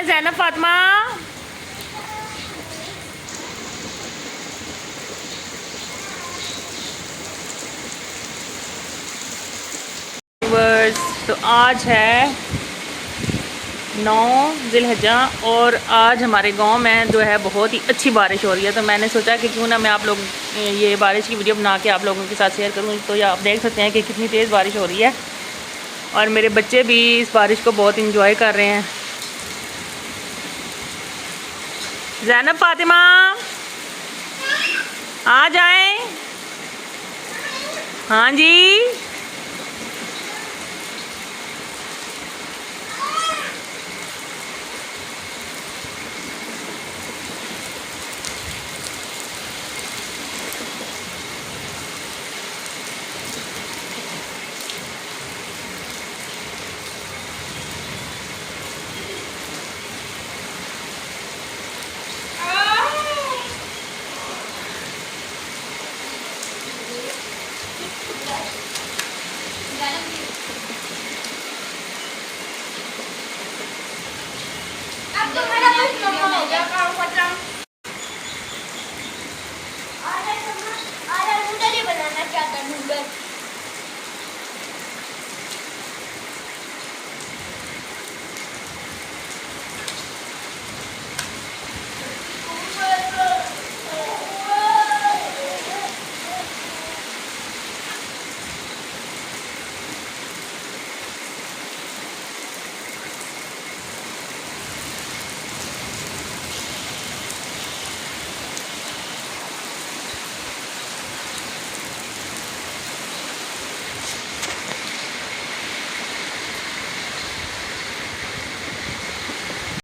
जाएं ज़ैनब फातिमा। तो आज है 9 ज़िलहज्जा और आज हमारे गांव में जो है बहुत ही अच्छी बारिश हो रही है। तो मैंने सोचा कि क्यों ना मैं आप लोग ये बारिश की वीडियो बना के आप लोगों के साथ शेयर करूं। तो ये आप देख सकते हैं कि कितनी तेज़ बारिश हो रही है और मेरे बच्चे भी इस बारिश को बहुत इंजॉय कर रहे हैं। ज़ैनब फातिमा आ जाएं। हाँ जी।